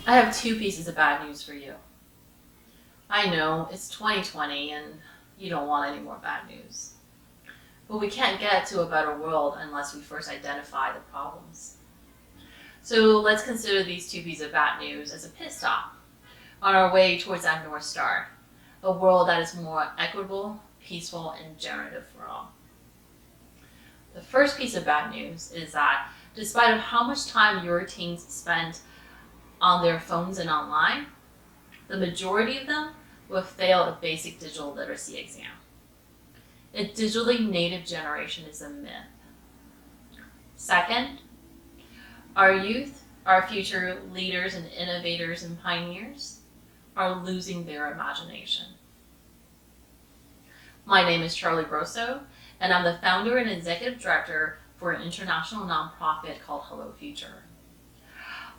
I have two pieces of bad news for you. I know it's 2020 and you don't want any more bad news. But we can't get to a better world unless we first identify the problems. So let's consider these two pieces of bad news as a pit stop on our way towards that North Star, a world that is more equitable, peaceful, and generative for all. The first piece of bad news is that despite of how much time your teens spend on their phones and online, the majority of them will fail a basic digital literacy exam. A digitally native generation is a myth. Second, our youth, our future leaders and innovators and pioneers, are losing their imagination. My name is Charlie Grosso, and I'm the founder and executive director for an international nonprofit called Hello Future.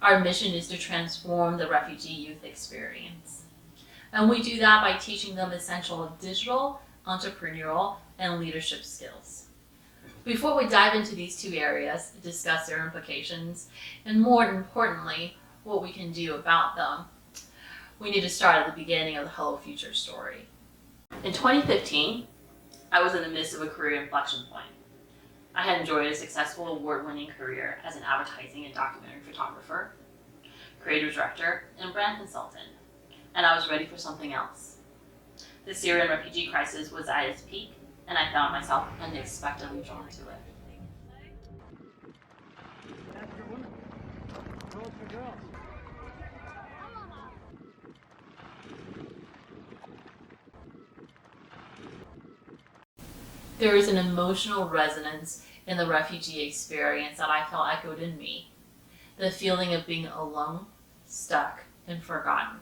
Our mission is to transform the refugee youth experience. And we do that by teaching them essential digital, entrepreneurial, and leadership skills. Before we dive into these two areas, discuss their implications, and more importantly, what we can do about them, we need to start at the beginning of the Hello Future story. In 2015, I was in the midst of a career inflection point. I had enjoyed a successful award-winning career as an advertising and documentary photographer, creative director, and brand consultant, and I was ready for something else. The Syrian refugee crisis was at its peak, and I found myself unexpectedly drawn to it. There is an emotional resonance in the refugee experience that I felt echoed in me. The feeling of being alone, stuck, and forgotten.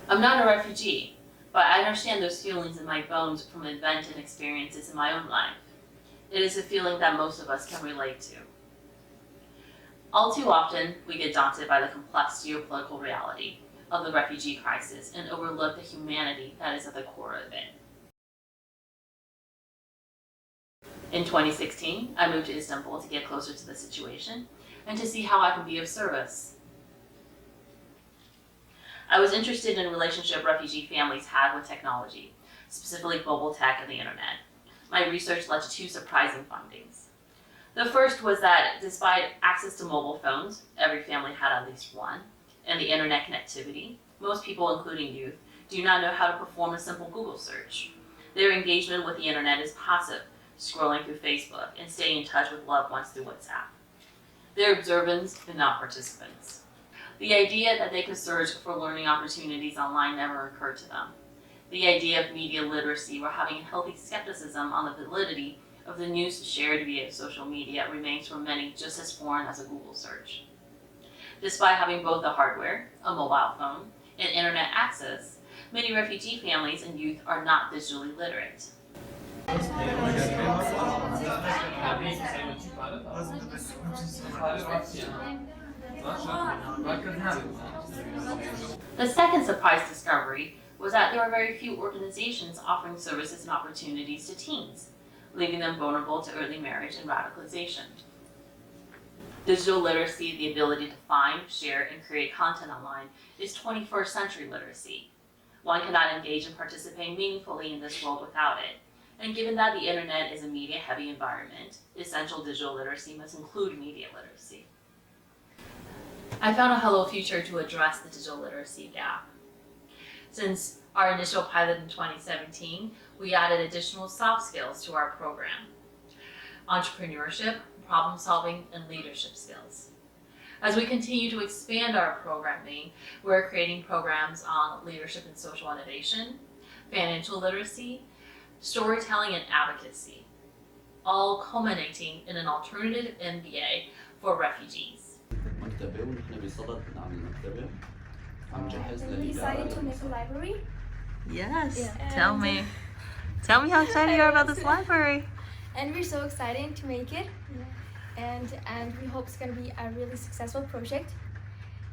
I'm not a refugee, but I understand those feelings in my bones from events and experiences in my own life. It is a feeling that most of us can relate to. All too often, we get daunted by the complex geopolitical reality of the refugee crisis and overlook the humanity that is at the core of it. In 2016, I moved to Istanbul to get closer to the situation and to see how I can be of service. I was interested in the relationship refugee families had with technology, specifically mobile tech and the internet. My research led to two surprising findings. The first was that despite access to mobile phones, every family had at least one, and the internet connectivity, most people, including youth, do not know how to perform a simple Google search. Their engagement with the internet is passive, scrolling through Facebook and staying in touch with loved ones through WhatsApp. They're observants but not participants. The idea that they could search for learning opportunities online never occurred to them. The idea of media literacy or having a healthy skepticism on the validity of the news shared via social media remains for many just as foreign as a Google search. Despite having both the hardware, a mobile phone, and internet access, many refugee families and youth are not digitally literate. The second surprise discovery was that there are very few organizations offering services and opportunities to teens, leaving them vulnerable to early marriage and radicalization. Digital literacy, the ability to find, share, and create content online, is 21st century literacy. One cannot engage and participate meaningfully in this world without it. And given that the internet is a media-heavy environment, essential digital literacy must include media literacy. I found a Hello Future to address the digital literacy gap. Since our initial pilot in 2017, we added additional soft skills to our program: entrepreneurship, problem solving, and leadership skills. As we continue to expand our programming, we're creating programs on leadership and social innovation, financial literacy, storytelling, and advocacy, all culminating in an alternative MBA for refugees. We decided to make a library. Yes, Yeah. tell me how excited you are about this library. And we're so excited to make it. And we hope it's going to be a really successful project.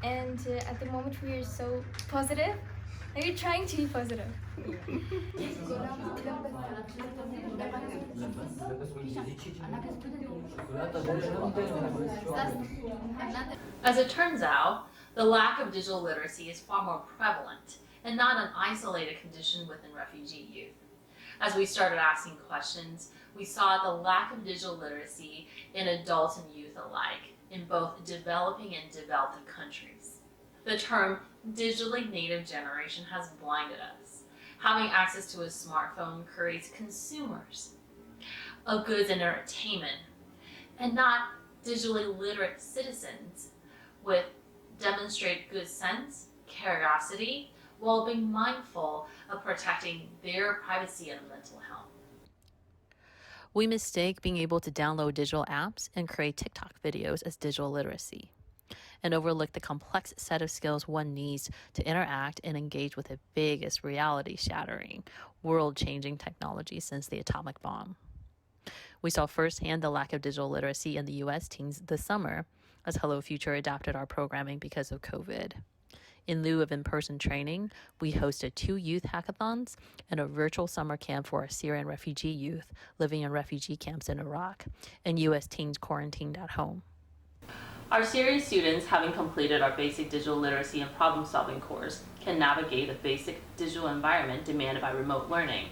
And at the moment we are so positive. And we're trying to be positive. As it turns out, The lack of digital literacy is far more prevalent and not an isolated condition within refugee youth. As we started asking questions, we saw the lack of digital literacy in adults and youth alike in both developing and developed countries. The term digitally native generation has blinded us. Having access to a smartphone creates consumers of goods and entertainment, and not digitally literate citizens with demonstrate good sense, curiosity, while being mindful of protecting their privacy and mental health. We mistake being able to download digital apps and create TikTok videos as digital literacy, and overlook the complex set of skills one needs to interact and engage with the biggest reality-shattering, world-changing technology since the atomic bomb. We saw firsthand the lack of digital literacy in the U.S. teens this summer as Hello Future adapted our programming because of COVID. In lieu of in-person training, we hosted 2 youth hackathons and a virtual summer camp for our Syrian refugee youth living in refugee camps in Iraq and U.S. teens quarantined at home. Our Syrian students, having completed our basic digital literacy and problem-solving course, can navigate the basic digital environment demanded by remote learning.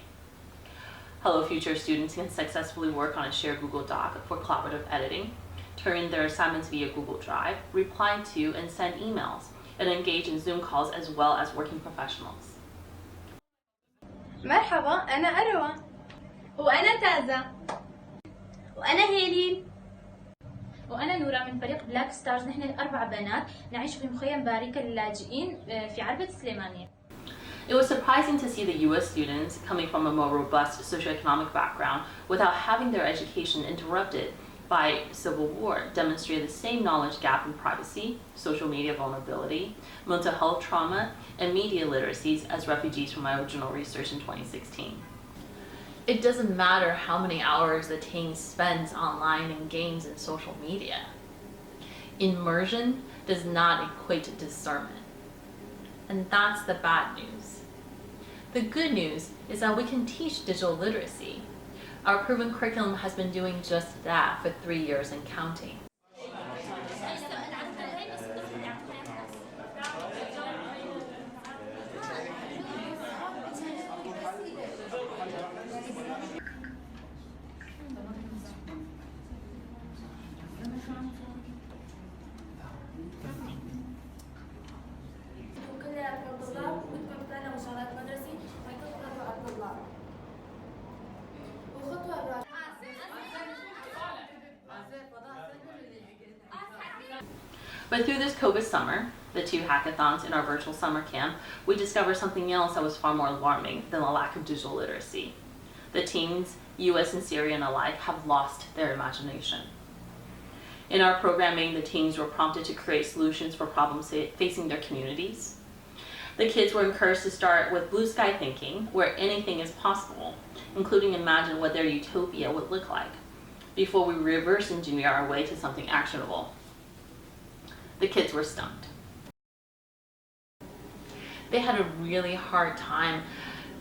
Hello Future students can successfully work on a shared Google Doc for collaborative editing, turn in their assignments via Google Drive, reply to and send emails, and engage in Zoom calls as well as working professionals. مرحبا، أنا أروى، وأنا تازة، وأنا هيلين، وأنا نورا من فريق بلاك ستارز. نحن 4 بنات نعيش في مخيم باركة للاجئين في عربة سليمانية. It was surprising to see the U.S. students coming from a more robust socioeconomic background without having their education interrupted by civil war demonstrated the same knowledge gap in privacy, social media vulnerability, mental health trauma, and media literacies as refugees from my original research in 2016. It doesn't matter how many hours the teen spends online in games and social media. Immersion does not equate to discernment. And that's the bad news. The good news is that we can teach digital literacy. Our proven curriculum has been doing just that for 3 years and counting. But through this COVID summer, the 2 hackathons in our virtual summer camp, we discovered something else that was far more alarming than the lack of digital literacy. The teens, US and Syrian alike, have lost their imagination. In our programming, the teens were prompted to create solutions for problems facing their communities. The kids were encouraged to start with blue sky thinking, where anything is possible, including imagine what their utopia would look like, before we reverse engineer our way to something actionable. The kids were stumped. They had a really hard time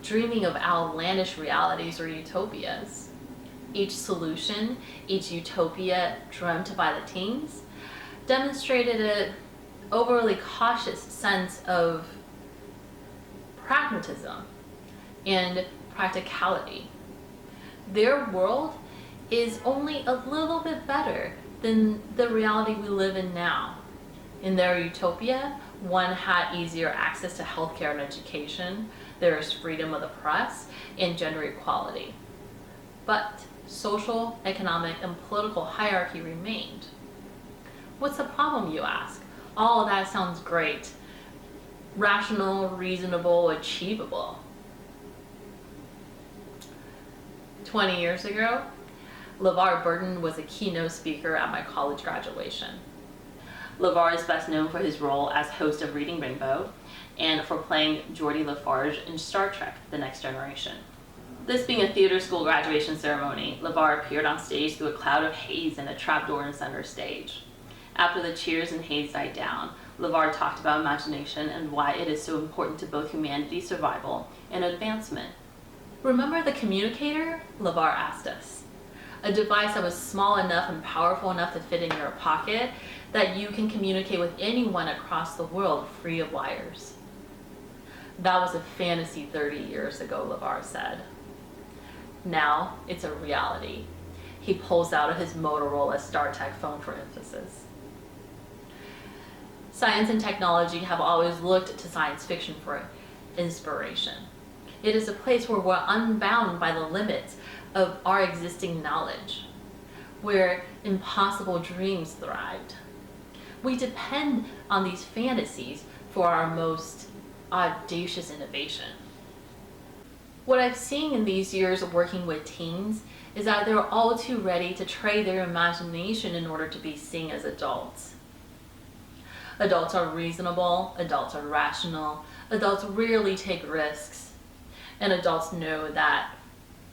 dreaming of outlandish realities or utopias. Each solution, each utopia dreamt by the teens, demonstrated an overly cautious sense of pragmatism and practicality. Their world is only a little bit better than the reality we live in now. In their utopia, one had easier access to healthcare and education, there is freedom of the press, and gender equality. But social, economic, and political hierarchy remained. What's the problem, you ask? All of that sounds great. Rational, reasonable, achievable. 20 years ago, LeVar Burton was a keynote speaker at my college graduation. LeVar is best known for his role as host of Reading Rainbow and for playing Geordi LaFarge in Star Trek: The Next Generation. This being a theater school graduation ceremony, LeVar appeared on stage through a cloud of haze and a trapdoor in center stage. After the cheers and haze died down, LeVar talked about imagination and why it is so important to both humanity's survival and advancement. Remember the communicator? LeVar asked us. a device that was small enough and powerful enough to fit in your pocket that you can communicate with anyone across the world free of wires. That was a fantasy 30 years ago, LeVar said. Now it's a reality. He pulls out of his Motorola StarTech phone for emphasis. Science and technology have always looked to science fiction for inspiration. It is a place where we're unbound by the limits of our existing knowledge, where impossible dreams thrived. We depend on these fantasies for our most audacious innovation. What I've seen in these years of working with teens is that they're all too ready to trade their imagination in order to be seen as adults. Adults are reasonable, adults are rational, adults rarely take risks, and adults know that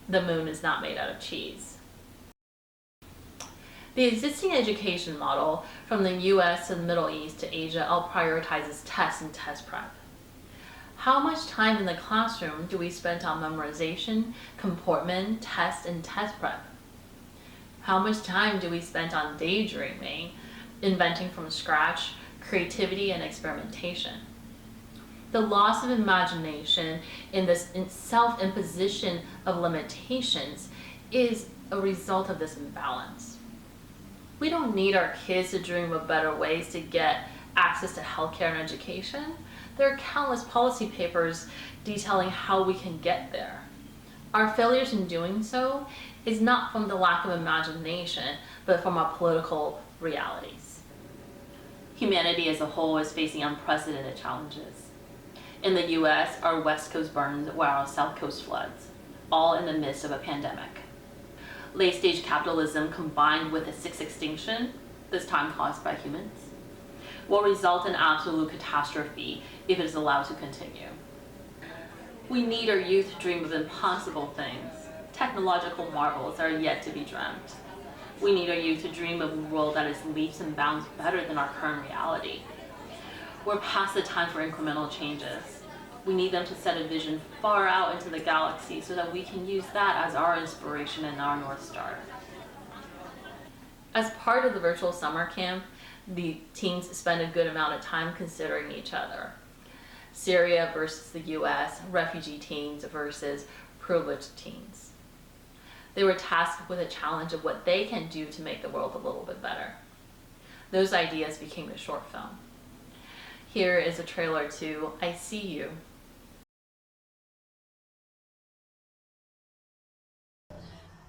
the moon is not made out of cheese. The existing education model from the US to the Middle East to Asia all prioritizes tests and test prep. How much time in the classroom do we spend on memorization, comportment, test, and test prep? How much time do we spend on daydreaming, inventing from scratch, creativity, and experimentation? The loss of imagination in this self-imposition of limitations is a result of this imbalance. We don't need our kids to dream of better ways to get access to healthcare and education. There are countless policy papers detailing how we can get there. Our failures in doing so is not from the lack of imagination, but from our political realities. Humanity as a whole is facing unprecedented challenges. In the US, our West Coast burns while our South Coast floods, all in the midst of a pandemic. Late-stage capitalism combined with a sixth extinction, this time caused by humans, will result in absolute catastrophe if it is allowed to continue. We need our youth to dream of impossible things, technological marvels that are yet to be dreamt. We need our youth to dream of a world that is leaps and bounds better than our current reality. We're past the time for incremental changes. We need them to set a vision far out into the galaxy so that we can use that as our inspiration and our North Star. As part of the virtual summer camp, the teens spend a good amount of time considering each other. Syria versus the US, refugee teens versus privileged teens. They were tasked with a challenge of what they can do to make the world a little bit better. Those ideas became a short film. Here is a trailer to I See You.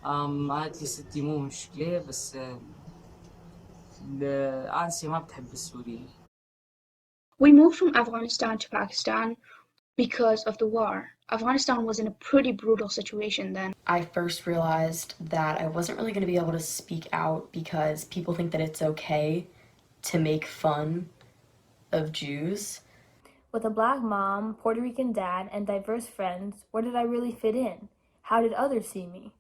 عادي ستي مو مشكلة بس آسيا ما بتحب السوريين. We moved from Afghanistan to Pakistan because of the war. Afghanistan was in a pretty brutal situation then. I first realized that I wasn't really going to be able to speak out because people think that it's okay to make fun of Jews. With a black mom, Puerto Rican dad, and diverse friends, where did I really fit in? How did others see me?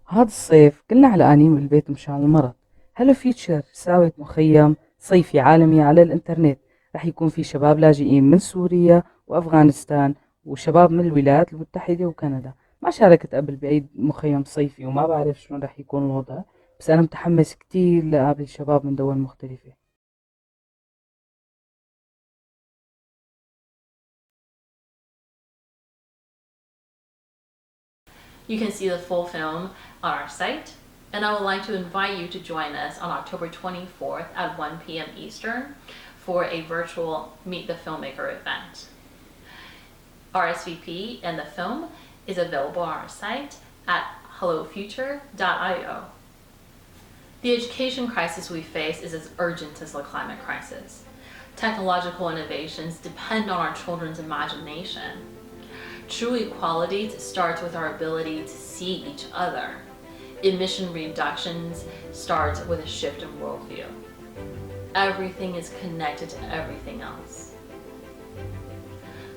هذا الصيف كلنا علقانين بالبيت مشان المرض. هلو فيتشر ساوت مخيم صيفي عالمي على الانترنت. رح يكون في شباب لاجئين من سوريا وأفغانستان وشباب من الولايات المتحدة وكندا. ما شاركت قبل بأي مخيم صيفي وما بعرف شلون رح يكون الوضع، بس أنا متحمس كتير لقابل شباب من دول مختلفة. You can see the full film on our site, and I would like to invite you to join us on October 24th at 1 p.m. Eastern for a virtual Meet the Filmmaker event. RSVP and the film is available on our site at hellofuture.io. The education crisis we face is as urgent as the climate crisis. Technological innovations depend on our children's imagination. True equality starts with our ability to see each other. Emission reductions starts with a shift in worldview. Everything is connected to everything else.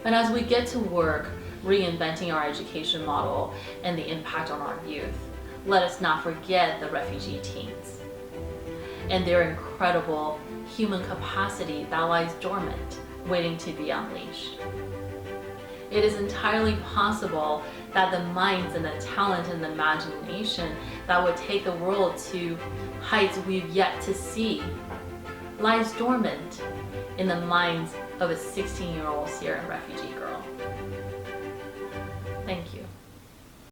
And as we get to work reinventing our education model and the impact on our youth, let us not forget the refugee teens and their incredible human capacity that lies dormant, waiting to be unleashed. It is entirely possible that the minds and the talent and the imagination that would take the world to heights we've yet to see lies dormant in the minds of a 16-year-old Syrian refugee girl.